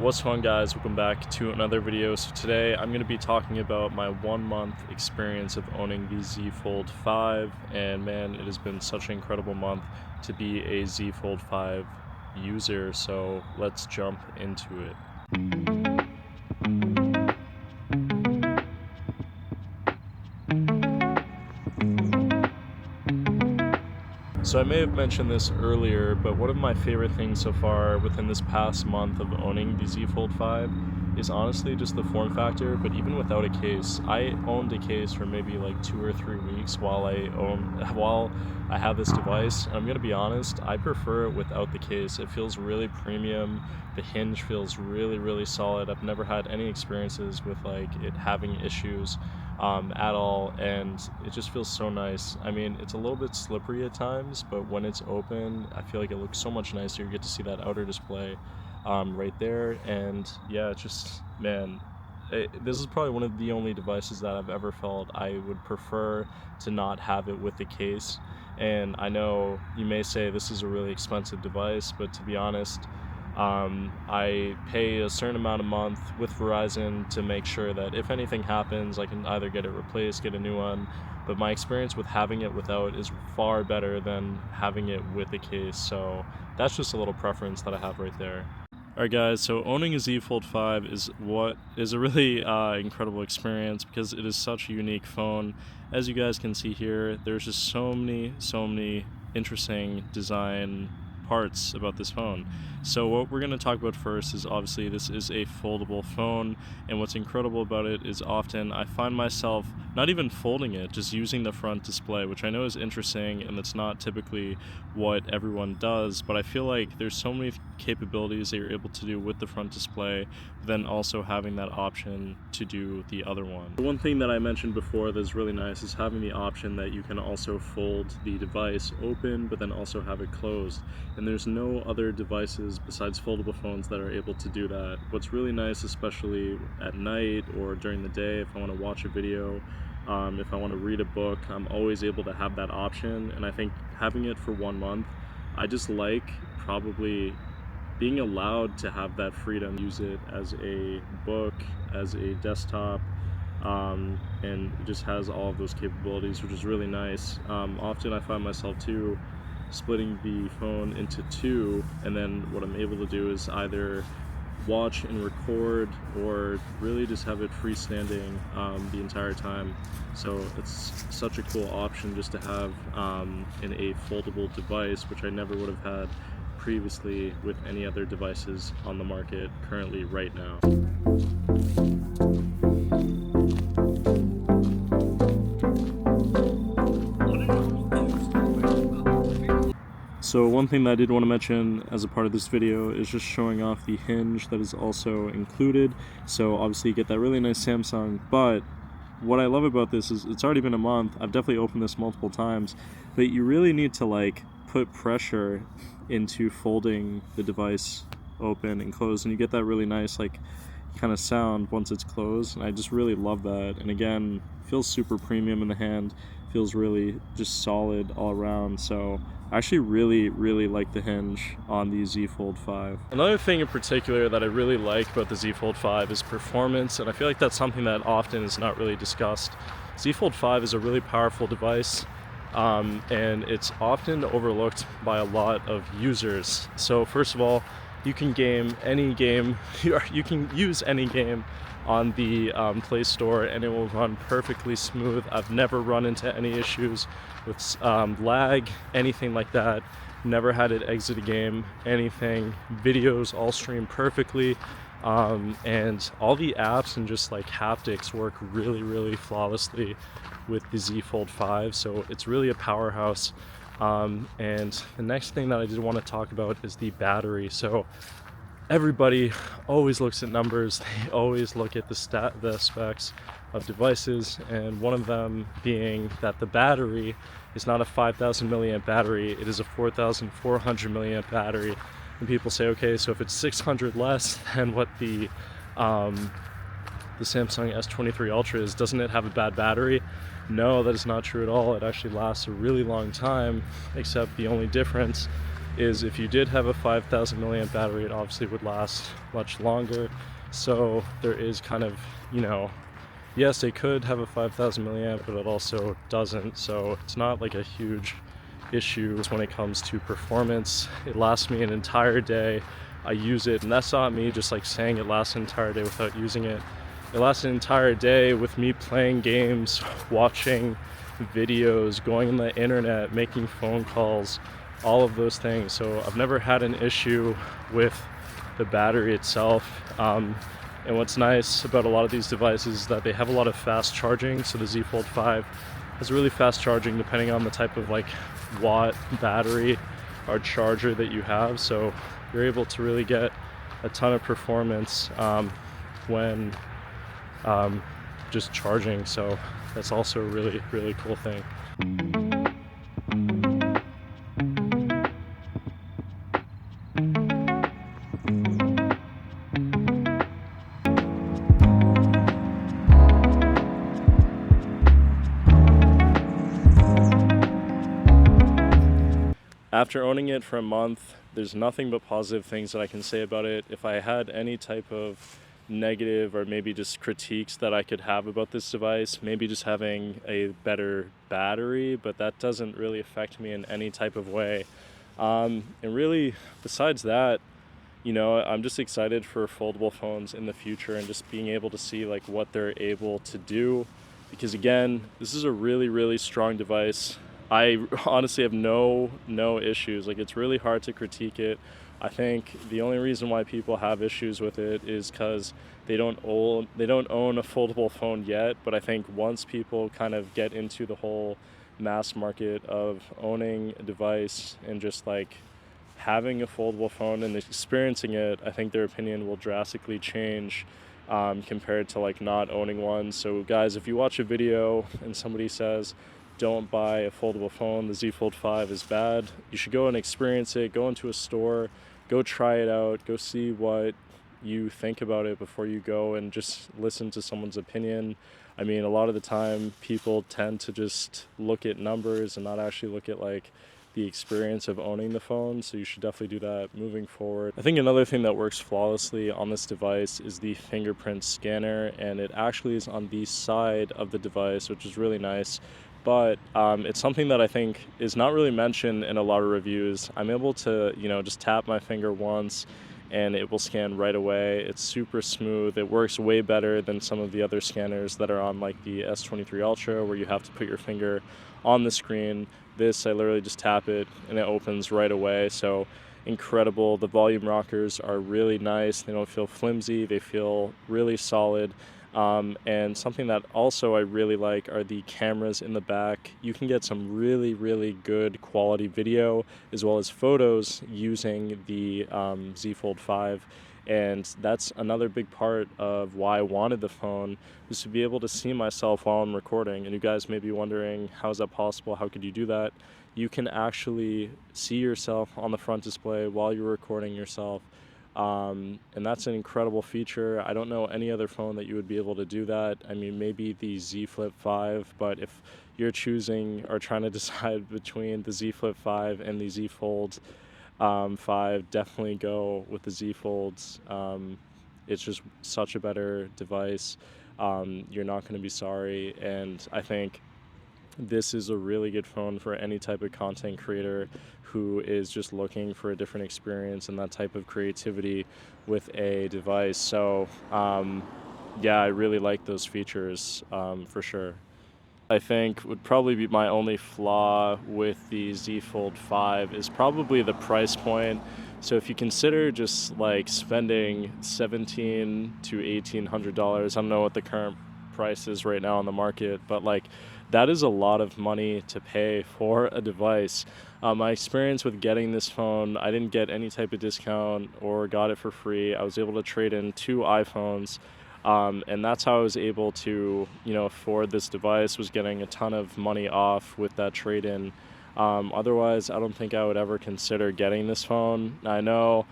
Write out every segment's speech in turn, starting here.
What's going on, guys? Welcome back to another video. So today I'm going to be talking about my 1 month experience of owning the Z Fold 5, and man, it has been such an incredible month to be a Z Fold 5 user, so let's jump into it. So I may have mentioned this earlier, but one of my favorite things so far within this past month of owning the Z Fold 5 is honestly just the form factor. But even without a case, I owned a case for maybe like 2 or 3 weeks while I have this device. And I'm gonna be honest, I prefer it without the case. It feels really premium. The hinge feels really solid. I've never had any experiences with like it having issues at all, and it just feels so nice. I mean, it's a little bit slippery at times, but when it's open, I feel like it looks so much nicer. You get to see that outer display right there, and yeah, it's just, man, this is probably one of the only devices that I've ever felt I would prefer to not have it with the case. And I know you may say this is a really expensive device, but to be honest, I pay a certain amount a month with Verizon to make sure that if anything happens, I can either get it replaced, get a new one. But my experience with having it without is far better than having it with a case. So that's just a little preference that I have right there. Alright guys, so owning a Z Fold 5 is a really incredible experience because it is such a unique phone. As you guys can see here, there's just so many interesting design parts about this phone. So what we're going to talk about first is obviously this is a foldable phone, and what's incredible about it is often I find myself not even folding it, just using the front display, which I know is interesting and that's not typically what everyone does, but I feel like there's so many capabilities that you're able to do with the front display, then also having that option to do the other one. The one thing that I mentioned before that's really nice is having the option that you can also fold the device open but then also have it closed, and there's no other devices besides foldable phones that are able to do that. What's really nice, especially at night or during the day, if I want to watch a video, if I want to read a book, I'm always able to have that option. And I think having it for 1 month, I just like probably being allowed to have that freedom, use it as a book, as a desktop, and it just has all of those capabilities, which is really nice. Often I find myself too splitting the phone into two, and then what I'm able to do is either watch and record or really just have it freestanding the entire time. So it's such a cool option just to have in a foldable device, which I never would have had previously with any other devices on the market currently right now. So one thing that I did want to mention as a part of this video is just showing off the hinge that is also included. So obviously you get that really nice Samsung, but what I love about this is it's already been a month. I've definitely opened this multiple times, but you really need to like put pressure into folding the device open and closed, and you get that really nice like kind of sound once it's closed, and I just really love that. And again, feels super premium in the hand, feels really just solid all around. So I actually really like the hinge on the Z Fold 5. Another thing in particular that I really like about the Z Fold 5 is performance, and I feel like that's something that often is not really discussed. Z Fold 5 is a really powerful device, and it's often overlooked by a lot of users. So first of all, you can game any game, you can use any game on the Play Store and it will run perfectly smooth. I've never run into any issues with lag, anything like that. Never had it exit a game, anything. Videos all stream perfectly, and all the apps and just like haptics work really flawlessly with the Z Fold 5, so it's really a powerhouse. And the next thing that I did want to talk about is the battery. So everybody always looks at numbers, they always look at the specs of devices, and one of them being that the battery is not a 5,000 milliamp battery, it is a 4,400 milliamp battery. And people say, okay, so if it's 600 less than what the Samsung S23 Ultra is, doesn't it have a bad battery? No, that is not true at all. It actually lasts a really long time, except the only difference is if you did have a 5,000 milliamp battery, it obviously would last much longer. So there is kind of, yes, it could have a 5,000 milliamp, but it also doesn't. So it's not like a huge issue when it comes to performance. It lasts me an entire day. I use it, and that's not me just like saying it lasts an entire day without using it. It lasts an entire day with me playing games, watching videos, going on the internet, making phone calls, all of those things. So I've never had an issue with the battery itself. And what's nice about a lot of these devices is that they have a lot of fast charging. So the Z Fold 5 has really fast charging depending on the type of like watt battery or charger that you have. So you're able to really get a ton of performance when just charging. So that's also a really, really cool thing. After owning it for a month, there's nothing but positive things that I can say about it. If I had any type of negative or maybe just critiques that I could have about this device, maybe just having a better battery, but that doesn't really affect me in any type of way. And really, besides that, I'm just excited for foldable phones in the future and just being able to see like what they're able to do. Because again, this is a really, really strong device. I honestly have no issues. Like, it's really hard to critique it. I think the only reason why people have issues with it is because they don't own a foldable phone yet. But I think once people kind of get into the whole mass market of owning a device and just like having a foldable phone and experiencing it, I think their opinion will drastically change compared to like not owning one. So guys, if you watch a video and somebody says, don't buy a foldable phone, the Z Fold 5 is bad, you should go and experience it, go into a store, go try it out, go see what you think about it before you go and just listen to someone's opinion. I mean, a lot of the time people tend to just look at numbers and not actually look at like the experience of owning the phone, so you should definitely do that moving forward. I think another thing that works flawlessly on this device is the fingerprint scanner, and it actually is on the side of the device, which is really nice. But it's something that I think is not really mentioned in a lot of reviews. I'm able to, just tap my finger once and it will scan right away. It's super smooth. It works way better than some of the other scanners that are on like the S23 Ultra, where you have to put your finger on the screen. This, I literally just tap it and it opens right away. So incredible. The volume rockers are really nice. They don't feel flimsy. They feel really solid. And something that also I really like are the cameras in the back. You can get some really, really good quality video as well as photos using the Z Fold 5. And that's another big part of why I wanted the phone, was to be able to see myself while I'm recording. And you guys may be wondering, how is that possible? How could you do that? You can actually see yourself on the front display while you're recording yourself. And that's an incredible feature. I don't know any other phone that you would be able to do that. I mean, maybe the Z Flip 5, but if you're choosing or trying to decide between the Z Flip 5 and the Z Fold 5, definitely go with the Z Folds. It's just such a better device. You're not going to be sorry, and I think this is a really good phone for any type of content creator who is just looking for a different experience and that type of creativity with a device. So yeah, I really like those features for sure. I think would probably be my only flaw with the Z Fold 5 is probably the price point. So if you consider just like spending $1,700 to $1,800, I don't know what the current price is right now on the market, but like that is a lot of money to pay for a device. My experience with getting this phone, I didn't get any type of discount or got it for free. I was able to trade in 2 iPhones. And that's how I was able to, afford this device, was getting a ton of money off with that trade-in. Otherwise, I don't think I would ever consider getting this phone. I know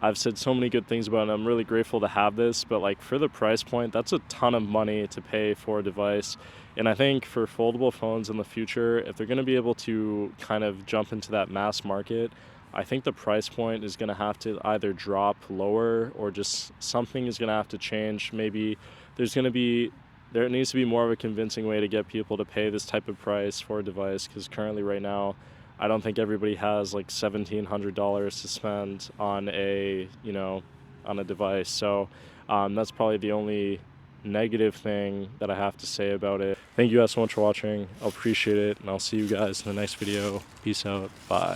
I've said so many good things about it, and I'm really grateful to have this, but like for the price point, that's a ton of money to pay for a device. And I think for foldable phones in the future, if they're going to be able to kind of jump into that mass market, I think the price point is going to have to either drop lower or just something is going to have to change. Maybe there needs to be more of a convincing way to get people to pay this type of price for a device, because currently right now I don't think everybody has like $1,700 to spend on a device. So that's probably the only negative thing that I have to say about it. Thank you guys so much for watching. I'll appreciate it, and I'll see you guys in the next video. Peace out. Bye.